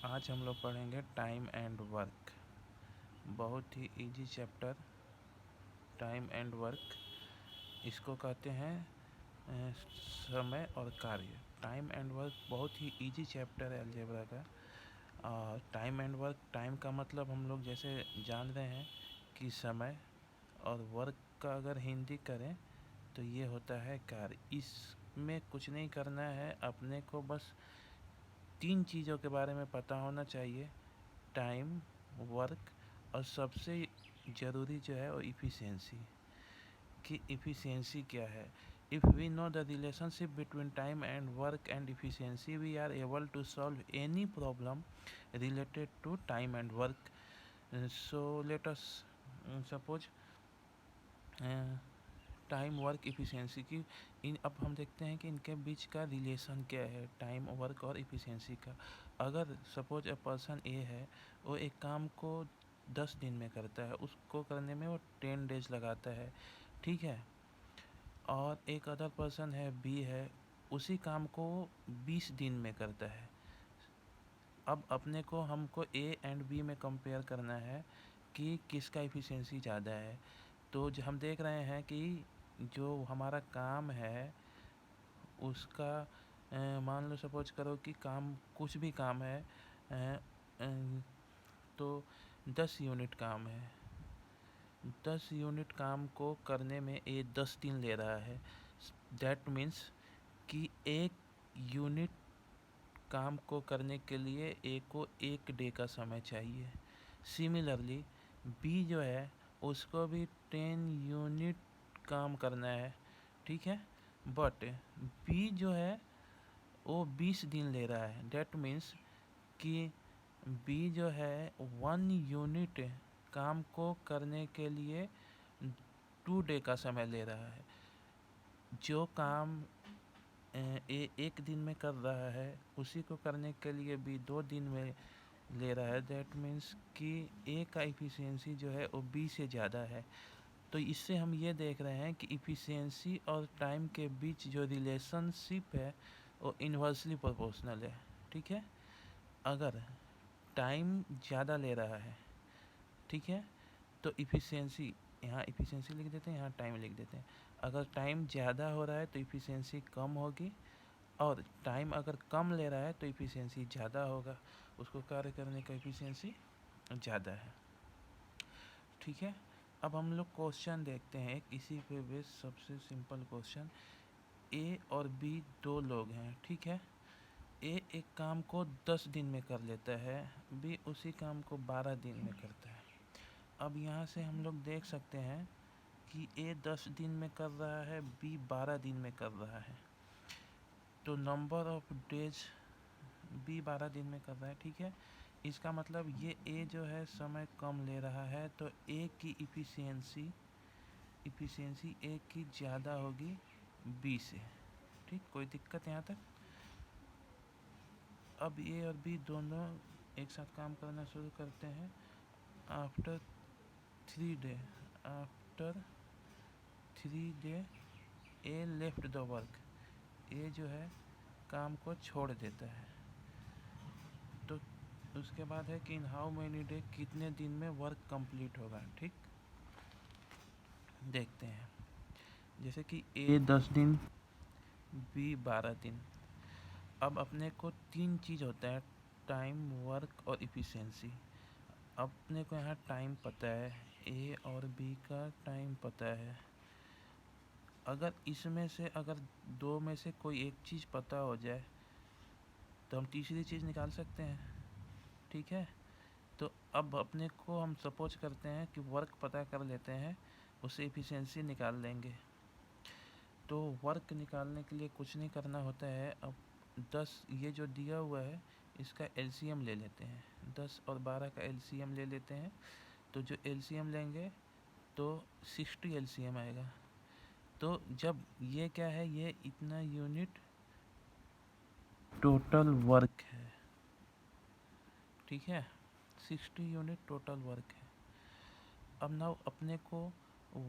आज हम लोग पढ़ेंगे टाइम एंड वर्क। बहुत ही easy chapter time and work. इसको कहते हैं समय और कार्य। टाइम एंड वर्क बहुत ही इजी चैप्टर है अलजेब्रा का। और टाइम एंड वर्क, टाइम का मतलब हम लोग जैसे जान रहे हैं कि समय, और वर्क का अगर हिंदी करें तो ये होता है कार्य। इसमें कुछ नहीं करना है अपने को, बस 3 चीज़ों के बारे में पता होना चाहिए: टाइम, वर्क और सबसे ज़रूरी जो है वो इफ़िशियंसी। कि इफ़िशियंसी क्या है? If we know the relationship between time and work and efficiency, we are able to solve any problem related to time and work. So let us suppose time, work, efficiency की अब हम देखते हैं कि इनके बीच का रिलेशन क्या है, टाइम, वर्क और इफ़िशियंसी का। अगर सपोज ए पर्सन ए है, वो एक काम को 10 दिन में करता है, उसको करने में वो 10 डेज लगाता है, ठीक है। और एक अदर पर्सन है बी है, उसी काम को 20 दिन में करता है। अब अपने को हमको ए एंड बी में कंपेयर करना है कि किसका इफ़िशियंसी ज़्यादा है। तो हम देख रहे हैं कि जो हमारा काम है उसका मान लो, सपोज करो कि काम, कुछ भी काम है, तो 10 यूनिट काम है। 10 यूनिट काम को करने में ये 10 दिन ले रहा है। दैट मीन्स कि एक यूनिट काम को करने के लिए ए को 1 डे का समय चाहिए। सिमिलरली बी जो है उसको भी 10 यूनिट काम करना है, ठीक है। बट बी जो है वो 20 दिन ले रहा है। डेट मीन्स कि बी जो है 1 यूनिट काम को करने के लिए 2 डे का समय ले रहा है। जो काम एक दिन में कर रहा है उसी को करने के लिए भी 2 दिन में ले रहा है। दैट मीन्स कि ए का इफ़िशियंसी जो है वो बी से ज़्यादा है। तो इससे हम ये देख रहे हैं कि इफ़िशियंसी और टाइम के बीच जो रिलेशनशिप है वो इन्वर्सली प्रोपोर्शनल है, ठीक है। अगर टाइम ज़्यादा ले रहा है, ठीक है, तो इफ़िशियंसी, यहाँ इफ़िशियंसी लिख देते हैं, यहाँ टाइम लिख देते हैं। अगर टाइम ज़्यादा हो रहा है तो इफ़िशियंसी कम होगी, और टाइम अगर कम ले रहा है तो इफ़िशियंसी ज़्यादा होगा, उसको कार्य करने का इफ़िशियंसी ज़्यादा है, ठीक है। अब हम लोग क्वेश्चन देखते हैं इसी पे बेस। सबसे सिंपल क्वेश्चन, ए और बी 2 लोग हैं, ठीक है। ए एक काम को 10 दिन में कर लेता है, बी उसी काम को 12 दिन में करता है। अब यहाँ से हम लोग देख सकते हैं कि ए 10 दिन में कर रहा है, बी 12 दिन में कर रहा है। तो नंबर ऑफ डेज बी 12 दिन में कर रहा है, ठीक है। इसका मतलब ये ए जो है समय कम ले रहा है, तो ए की इफ़िशियंसी ए की ज़्यादा होगी बी से, ठीक। कोई दिक्कत यहाँ तक? अब ए और बी दोनों एक साथ काम करना शुरू करते हैं। After 3 day A left the work, A जो है काम को छोड़ देता है। तो उसके बाद है कि इन हाउ मैनी डे, कितने दिन में वर्क कंप्लीट होगा, ठीक। देखते हैं, जैसे कि ए 10 दिन, बी 12 दिन। अब अपने को 3 चीज़ होता है: टाइम, वर्क और इफ़िशियंसी। अपने को यहाँ टाइम पता है, ए और बी का टाइम पता है। अगर इसमें से अगर 2 में से कोई एक चीज़ पता हो जाए तो हम तीसरी चीज़ निकाल सकते हैं, ठीक है। तो अब अपने को हम सपोज करते हैं कि वर्क पता कर लेते हैं, उससे इफ़िशियंसी निकाल लेंगे। तो वर्क निकालने के लिए कुछ नहीं करना होता है। अब 10 ये जो दिया हुआ है इसका एलसीएम ले लेते हैं, 10 और 12 का एलसीएम ले लेते हैं। तो जो एलसीएम लेंगे तो 60 एलसीएम आएगा। तो जब ये क्या है, ये इतना यूनिट टोटल वर्क है, ठीक है। 60 यूनिट टोटल वर्क है। अब ना अपने को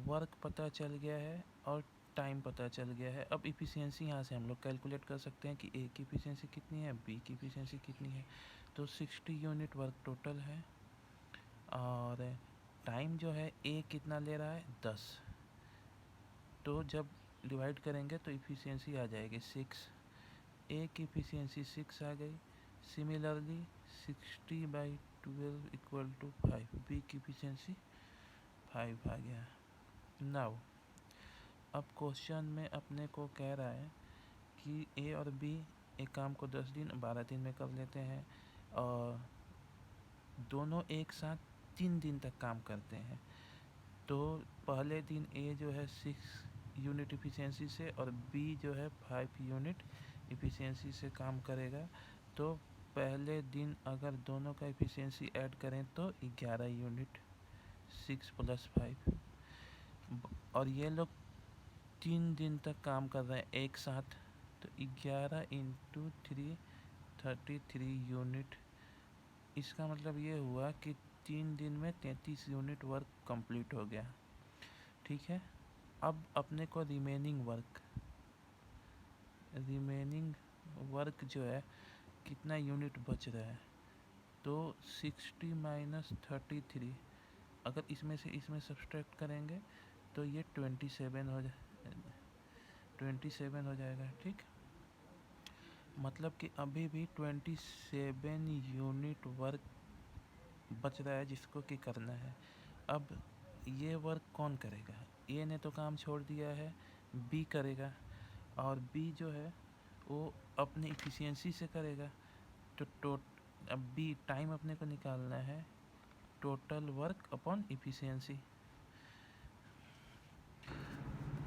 वर्क पता चल गया है और टाइम पता चल गया है। अब इफ़िशियंसी यहाँ से हम लोग कैलकुलेट कर सकते हैं कि ए की इफ़िशियंसी कितनी है, बी की इफ़िशियंसी कितनी है। तो 60 यूनिट वर्क टोटल है और टाइम जो है ए कितना ले रहा है 10। तो जब डिवाइड करेंगे तो इफ़िशियंसी आ जाएगी 6। ए की इफ़िशियंसी 6 आ गई। सिमिलरली 60/12 इक्वल टू 5, बी की इफ़िशियंसी 5 आ गया। नाउ अब क्वेश्चन में अपने को कह रहा है कि ए और बी एक काम को 10 दिन 12 दिन में कर लेते हैं और दोनों एक साथ 3 दिन तक काम करते हैं। तो पहले दिन ए जो है 6 यूनिट इफ़िशियंसी से और बी जो है 5 यूनिट इफ़िशियंसी से काम करेगा। तो पहले दिन अगर दोनों का इफ़िशियंसी ऐड करें तो 11 यूनिट, 6 + 5। और ये लोग 3 दिन तक काम कर रहे हैं एक साथ। तो 11 × 3 33 यूनिट। इसका मतलब ये हुआ कि 3 दिन में 33 यूनिट वर्क कंप्लीट हो गया। ठीक है, अब अपने को रिमेनिंग वर्क जो है कितना यूनिट बच रहा है। तो 60 - 33 अगर इसमें से इसमें सब्सट्रैक्ट करेंगे तो ये 27 हो जाएगा। ठीक, मतलब कि अभी भी 27 यूनिट वर्क बच रहा है जिसको कि करना है। अब ये वर्क कौन करेगा? ए ने तो काम छोड़ दिया है, बी करेगा और बी जो है वो अपनी इफ़िशियंसी से करेगा। तो अब बी टाइम अपने को निकालना है, total work upon efficiency.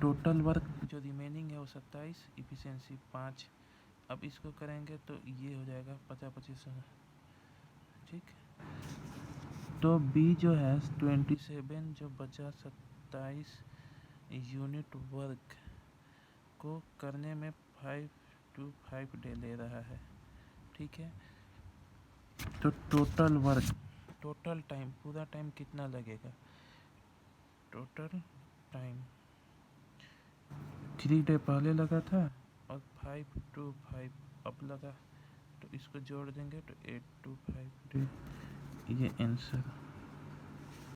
Total work जो रिमेनिंग है वो 27, इफ़िशियंसी 5। अब इसको करेंगे तो ये हो जाएगा 50-25। ठीक, तो बी जो है 27 जो बचा 27 यूनिट वर्क को करने में 5 to 5 डे ले रहा है। ठीक है, तो टोटल वर्क, टोटल टाइम, पूरा टाइम कितना लगेगा? टोटल टाइम 3 डे पहले लगा था और 5 to 5 अब लगा। तो इसको जोड़ देंगे तो 8 to 5 डे। ये आंसर